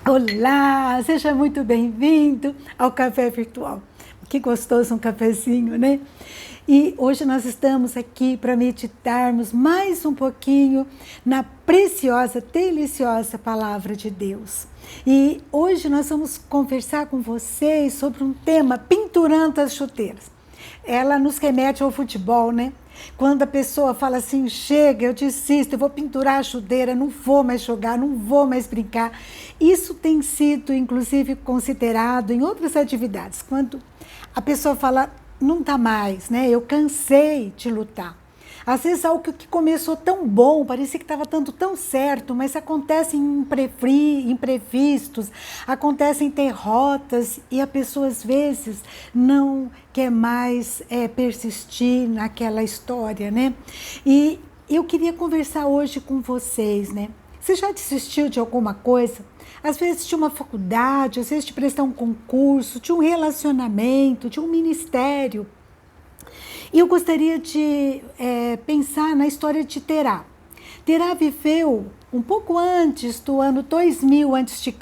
Olá, seja muito bem-vindo ao Café Virtual. Que gostoso um cafezinho, né? E hoje nós estamos aqui para meditarmos mais um pouquinho na preciosa, deliciosa Palavra de Deus. E hoje nós vamos conversar com vocês sobre um tema, pinturando as chuteiras. Ela nos remete ao futebol, né? Quando a pessoa fala assim, chega, eu desisto, eu vou pendurar a chuteira, não vou mais jogar, não vou mais brincar. Isso tem sido, inclusive, considerado em outras atividades. Quando a pessoa fala, não dá mais, né? Eu cansei de lutar. Às vezes algo que começou tão bom, parecia que estava dando tão certo, mas acontecem imprevistos, acontecem derrotas e a pessoa às vezes não quer mais persistir naquela história, né? E eu queria conversar hoje com vocês, né? Você já desistiu de alguma coisa? Às vezes de uma faculdade, às vezes de prestar um concurso, de um relacionamento, de um ministério. E eu gostaria de pensar na história de Terá. Terá viveu um pouco antes do ano 2000 a.C.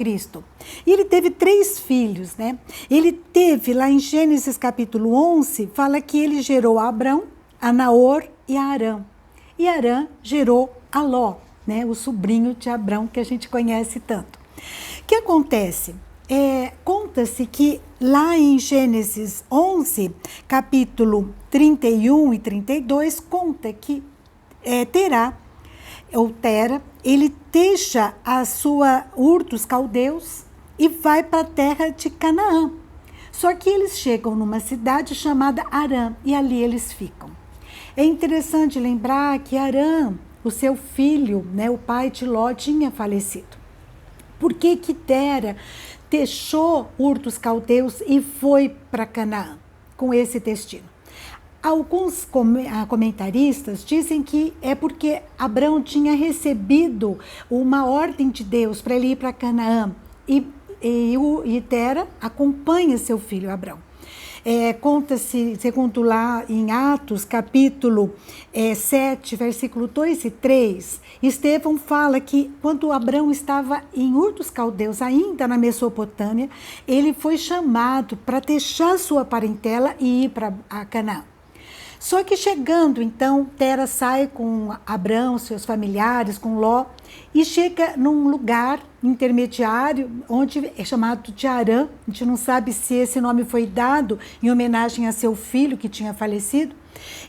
E ele teve 3 filhos, né? Ele teve, lá em Gênesis capítulo 11, fala que ele gerou a Abrão, a Naor e a Arã. E Arã gerou a Ló, né? O sobrinho de Abrão, que a gente conhece tanto. O que acontece? Conta-se que lá em Gênesis 11, capítulo 31 e 32, conta que Tera, ele deixa a sua dos caldeus e vai para a terra de Canaã. Só que eles chegam numa cidade chamada Harã e ali eles ficam. É interessante lembrar que Harã, o seu filho, né, o pai de Ló, tinha falecido. Por que Tera deixou dos caldeus e foi para Canaã com esse destino? Alguns comentaristas dizem que é porque Abrão tinha recebido uma ordem de Deus para ele ir para Canaã e Tera acompanha seu filho Abrão. Conta-se, segundo lá em Atos, capítulo 7, versículo 2 e 3, Estevão fala que quando Abrão estava em dos Caldeus, ainda na Mesopotâmia, ele foi chamado para deixar sua parentela e ir para Canaã. Só que chegando, então, Tera sai com Abrão, seus familiares, com Ló, e chega num lugar intermediário, onde é chamado de Harã. A gente não sabe se esse nome foi dado em homenagem a seu filho que tinha falecido.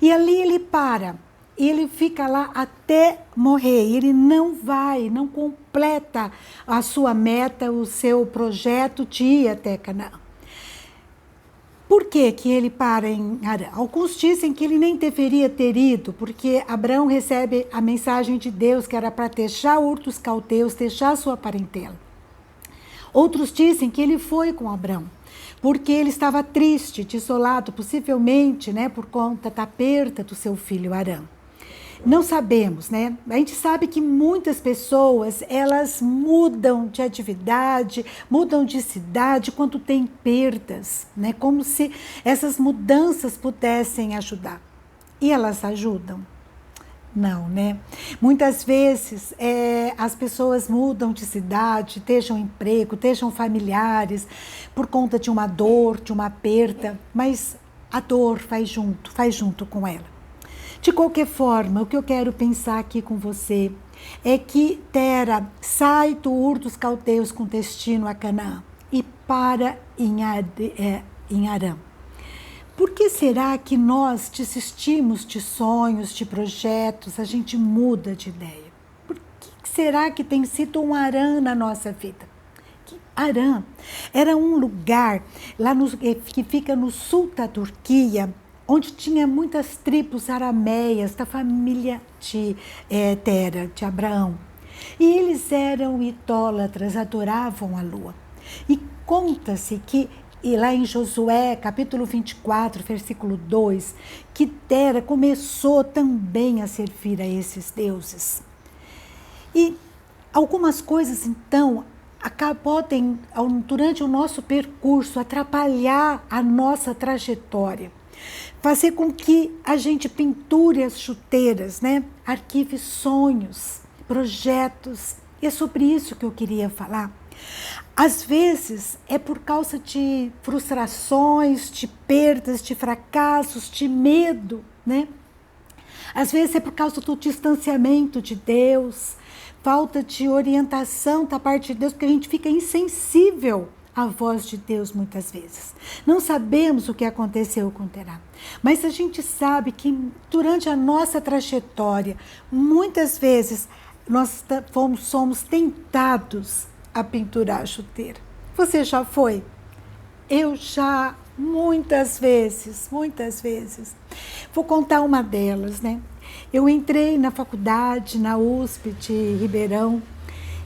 E ali ele para, e ele fica lá até morrer. Ele não completa a sua meta, o seu projeto de ir até Canaã. Por que ele para em Harã? Alguns dizem que ele nem deveria ter ido, porque Abrão recebe a mensagem de Deus que era para deixar dos caldeus, deixar sua parentela. Outros dizem que ele foi com Abrão, porque ele estava triste, desolado, possivelmente, né, por conta da perda do seu filho Harã. Não sabemos, né? A gente sabe que muitas pessoas, elas mudam de atividade, mudam de cidade quando tem perdas, né? Como se essas mudanças pudessem ajudar. E elas ajudam? Não, né? Muitas vezes as pessoas mudam de cidade, deixam emprego, deixam familiares, por conta de uma dor, de uma perda, mas a dor faz junto com ela. De qualquer forma, o que eu quero pensar aqui com você é que Tera sai do dos caldeus com destino a Canaã e para em Harã. Por que será que nós desistimos de sonhos, de projetos, a gente muda de ideia? Por que será que tem sido um Harã na nossa vida? Harã era um lugar lá que fica no sul da Turquia, onde tinha muitas tribos arameias da família de Tera, de Abraão. E eles eram idólatras, adoravam a lua. E conta-se que, lá em Josué, capítulo 24, versículo 2, que Tera começou também a servir a esses deuses. E algumas coisas, então, podem, durante o nosso percurso, atrapalhar a nossa trajetória. Fazer com que a gente pinture as chuteiras, né? Arquive sonhos, projetos. E é sobre isso que eu queria falar. Às vezes é por causa de frustrações, de perdas, de fracassos, de medo, né? Às vezes é por causa do distanciamento de Deus, falta de orientação da parte de Deus, porque a gente fica insensível à voz de Deus muitas vezes. Não sabemos o que aconteceu com Terá, mas a gente sabe que durante a nossa trajetória, muitas vezes nós somos tentados a pendurar a chuteira. Você já foi? Eu já, muitas vezes. Vou contar uma delas, né? Eu entrei na faculdade, na USP de Ribeirão,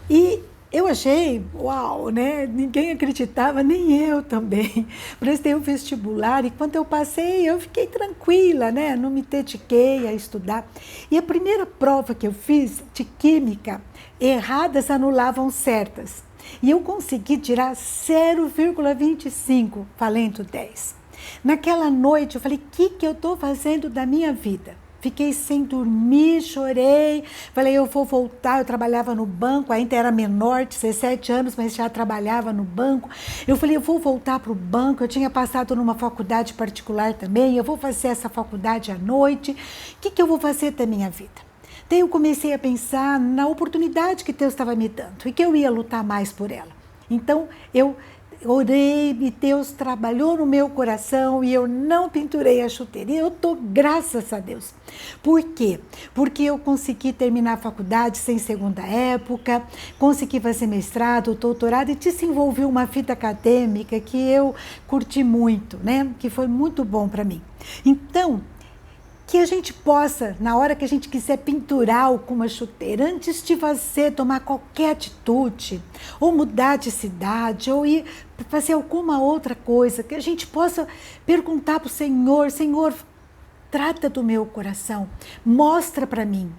e eu achei, uau, né? Ninguém acreditava, nem eu também. Prestei o vestibular e quando eu passei, eu fiquei tranquila, né? Não me dediquei a estudar. E a primeira prova que eu fiz de química, erradas anulavam certas. E eu consegui tirar 0,25, valendo 10. Naquela noite eu falei, o que eu estou fazendo da minha vida? Fiquei sem dormir, chorei, falei, eu vou voltar. Eu trabalhava no banco, ainda era menor, 17 anos, mas já trabalhava no banco. Eu falei, eu vou voltar para o banco, eu tinha passado numa faculdade particular também, eu vou fazer essa faculdade à noite, o que eu vou fazer da minha vida? Daí eu comecei a pensar na oportunidade que Deus estava me dando e que eu ia lutar mais por ela. Então eu orei e Deus trabalhou no meu coração e eu não pendurei a chuteira. E eu estou graças a Deus. Por quê? Porque eu consegui terminar a faculdade sem segunda época, consegui fazer mestrado, doutorado e desenvolvi uma vida acadêmica que eu curti muito, né? Que foi muito bom para mim. Então, que a gente possa, na hora que a gente quiser pendurar alguma chuteira, antes de você tomar qualquer atitude, ou mudar de cidade, ou ir fazer alguma outra coisa, que a gente possa perguntar para o Senhor, Senhor, trata do meu coração, mostra para mim,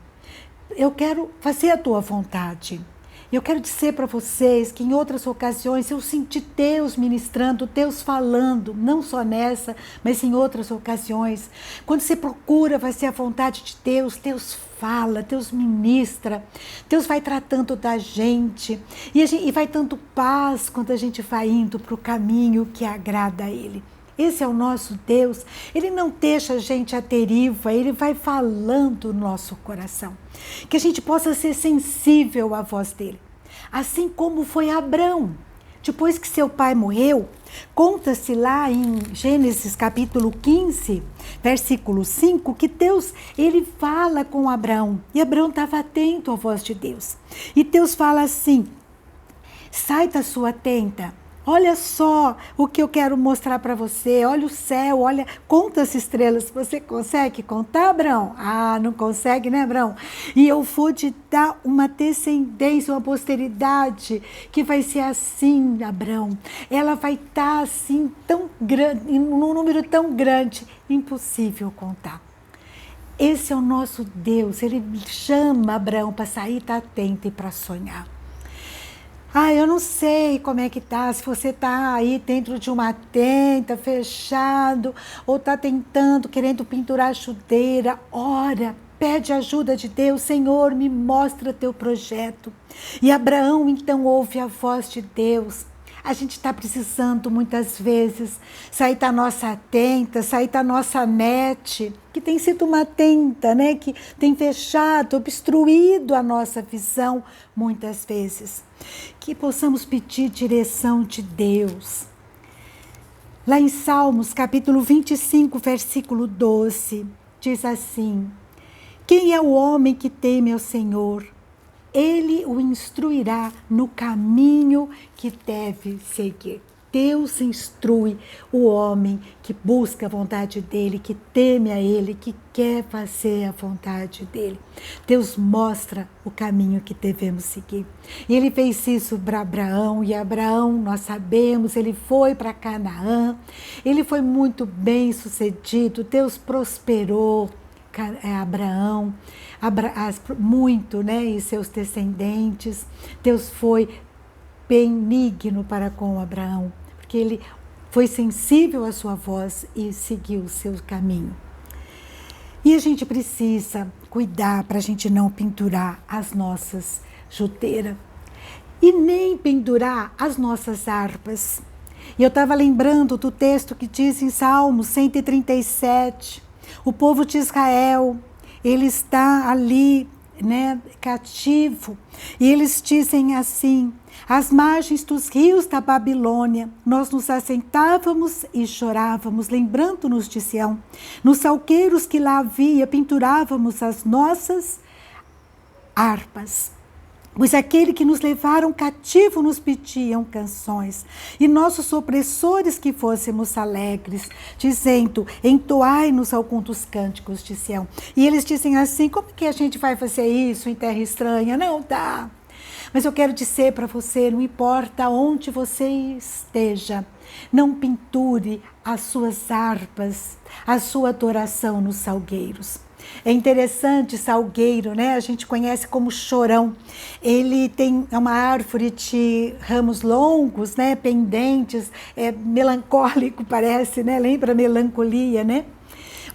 eu quero fazer a tua vontade. Eu quero dizer para vocês que em outras ocasiões eu senti Deus ministrando, Deus falando, não só nessa, mas em outras ocasiões. Quando você procura fazer a vontade de Deus, Deus fala, Deus ministra, Deus vai tratando da gente e vai dando paz quando a gente vai indo para o caminho que agrada a Ele. Esse é o nosso Deus, Ele não deixa a gente à deriva, Ele vai falando no nosso coração. Que a gente possa ser sensível à voz dEle. Assim como foi Abrão. Depois que seu pai morreu, conta-se lá em Gênesis capítulo 15, versículo 5, que Deus, Ele fala com Abrão. E Abrão estava atento à voz de Deus. E Deus fala assim, sai da sua tenda. Olha só o que eu quero mostrar para você. Olha o céu, olha, conta as estrelas. Você consegue contar, Abrão? Ah, não consegue, né, Abrão? E eu vou te dar uma descendência, uma posteridade que vai ser assim, Abrão. Ela vai estar assim, tão grande, num número tão grande, impossível contar. Esse é o nosso Deus. Ele chama Abrão para sair da tenda e para sonhar. Ah, eu não sei como é que tá, se você tá aí dentro de uma tenda, fechado, ou tá tentando, querendo pendurar a chuteira, ora, pede ajuda de Deus, Senhor, me mostra teu projeto. E Abraão então ouve a voz de Deus. A gente está precisando muitas vezes sair da nossa tenda, sair da nossa net, que tem sido uma tenda, né, que tem fechado, obstruído a nossa visão muitas vezes. Que possamos pedir direção de Deus. Lá em Salmos, capítulo 25, versículo 12, diz assim, quem é o homem que teme ao Senhor? Ele o instruirá no caminho que deve seguir. Deus instrui o homem que busca a vontade dele, que teme a ele, que quer fazer a vontade dele. Deus mostra o caminho que devemos seguir. E ele fez isso para Abraão, e Abraão, nós sabemos, ele foi para Canaã, ele foi muito bem sucedido, Deus prosperou Abraão, muito, né, e seus descendentes. Deus foi benigno para com Abraão, porque ele foi sensível à sua voz e seguiu o seu caminho. E a gente precisa cuidar para a gente não pendurar as nossas chuteiras. e nem pendurar as nossas harpas. E eu estava lembrando do texto que diz em Salmos 137, o povo de Israel, ele está ali, né, cativo, e eles dizem assim: às margens dos rios da Babilônia, nós nos assentávamos e chorávamos, lembrando-nos de Sião. Nos salgueiros que lá havia, pendurávamos as nossas harpas. Pois aquele que nos levaram cativo nos pediam canções, e nossos opressores que fôssemos alegres, dizendo: entoai-nos algum dos cânticos de Sião. E eles dizem assim: como que a gente vai fazer isso em terra estranha? Não dá. Mas eu quero dizer para você, não importa onde você esteja, não pendure as suas harpas, a sua adoração nos salgueiros. É interessante salgueiro, né? A gente conhece como chorão. Ele tem uma árvore de ramos longos, né? Pendentes, melancólico parece, né? Lembra a melancolia, né?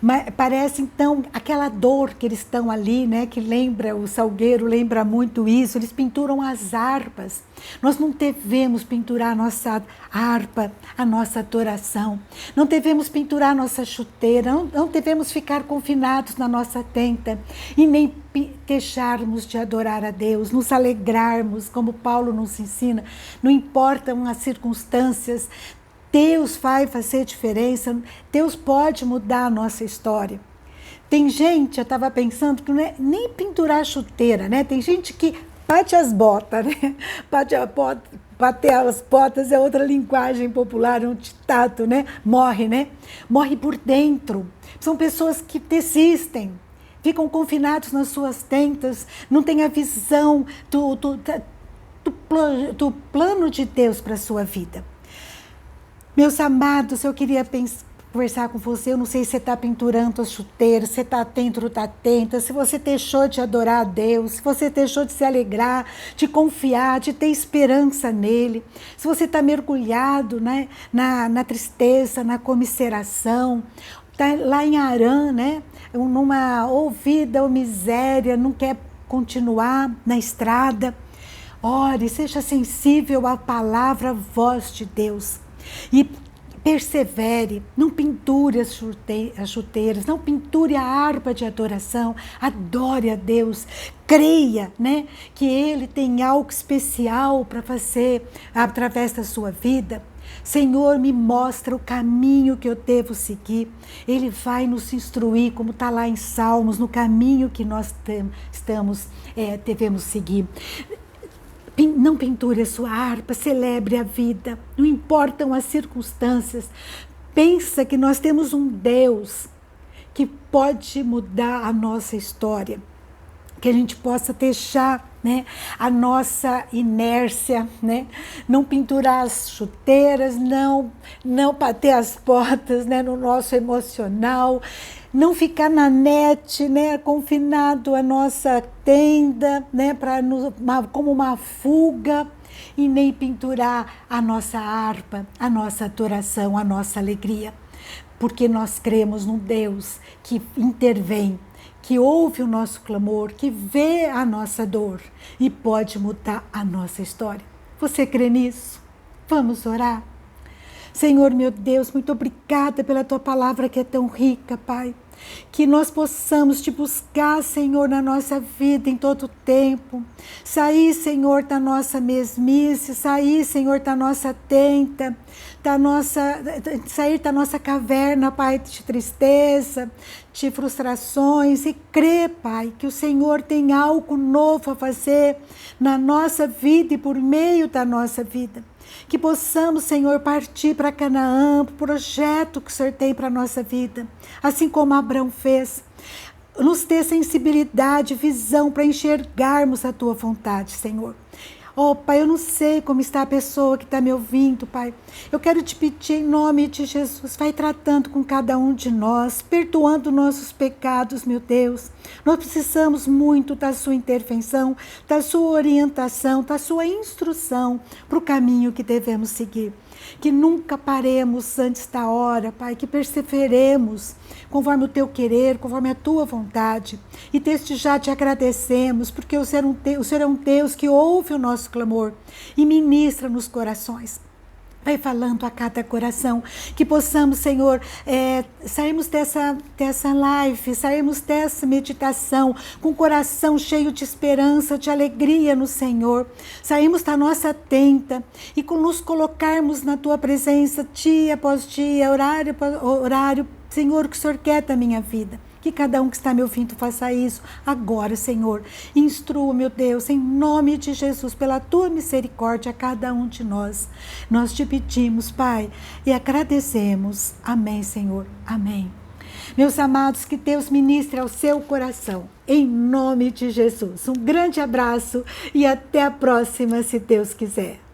Mas parece então aquela dor que eles estão ali, né? Que lembra, o salgueiro lembra muito isso. Eles pinturam as harpas. Nós não devemos pinturar a nossa harpa, a nossa adoração. Não devemos pinturar a nossa chuteira. Não devemos ficar confinados na nossa tenda e nem deixarmos de adorar a Deus, nos alegrarmos, como Paulo nos ensina. Não importam as circunstâncias. Deus vai fazer diferença, Deus pode mudar a nossa história. Tem gente, eu estava pensando, que não é nem pendurar a chuteira, né? Tem gente que bate as botas, né? Bater as botas é outra linguagem popular, é um ditado, né? Morre, né? Morre por dentro. São pessoas que desistem, ficam confinados nas suas tendas, não têm a visão do plano de Deus para a sua vida. Meus amados, eu queria conversar com você. Eu não sei se você está pendurando as chuteiras, se você está dentro da tenda, se você deixou de adorar a Deus, se você deixou de se alegrar, de confiar, de ter esperança nele, se você está mergulhado, né, na tristeza, na comiseração, está lá em Harã, né, numa ouvida ou miséria, não quer continuar na estrada. Ore, seja sensível à palavra, à voz de Deus. E persevere, não pendure as chuteiras, não pendure a harpa de adoração, adore a Deus, creia, né, que Ele tem algo especial para fazer através da sua vida. Senhor, me mostra o caminho que eu devo seguir. Ele vai nos instruir, como está lá em Salmos, no caminho que nós devemos seguir. Não pendure a sua harpa, celebre a vida, não importam as circunstâncias. Pensa que nós temos um Deus que pode mudar a nossa história, que a gente possa deixar, né, a nossa inércia, né, não pendurar as chuteiras, não bater as portas, né, no nosso emocional, não ficar na net, né, confinado à nossa tenda, né, como uma fuga, e nem pendurar a nossa harpa, a nossa adoração, a nossa alegria. Porque nós cremos num Deus que intervém, que ouve o nosso clamor, que vê a nossa dor e pode mudar a nossa história. Você crê nisso? Vamos orar? Senhor, meu Deus, muito obrigada pela Tua palavra que é tão rica, Pai. Que nós possamos te buscar, Senhor, na nossa vida em todo o tempo. Sair, Senhor, da nossa mesmice, sair, Senhor, da nossa tenda, sair da nossa caverna, Pai, de tristeza, de frustrações, e crer, Pai, que o Senhor tem algo novo a fazer na nossa vida e por meio da nossa vida. Que possamos, Senhor, partir para Canaã, para o projeto que o Senhor tem para a nossa vida, assim como Abraão fez. Nos dê sensibilidade, visão para enxergarmos a Tua vontade, Senhor. Oh, Pai, eu não sei como está a pessoa que está me ouvindo, Pai. Eu quero te pedir em nome de Jesus, vai tratando com cada um de nós, perdoando nossos pecados, meu Deus. Nós precisamos muito da sua intervenção, da sua orientação, da sua instrução para o caminho que devemos seguir. Que nunca paremos antes da hora, Pai, que perseveremos conforme o teu querer, conforme a tua vontade. E desde já te agradecemos, porque o Senhor é um Deus que ouve o nosso clamor e ministra nos corações. Vai falando a cada coração, que possamos, Senhor, sairmos dessa live, sairmos dessa meditação com o coração cheio de esperança, de alegria no Senhor. Sairmos da nossa tenda e nos colocarmos na Tua presença dia após dia, horário após horário, Senhor, o que o Senhor quer da minha vida. Que cada um que está me ouvindo faça isso agora, Senhor. Instrua, meu Deus, em nome de Jesus, pela Tua misericórdia a cada um de nós. Nós te pedimos, Pai, e agradecemos. Amém, Senhor. Amém. Meus amados, que Deus ministre ao seu coração, em nome de Jesus. Um grande abraço e até a próxima, se Deus quiser.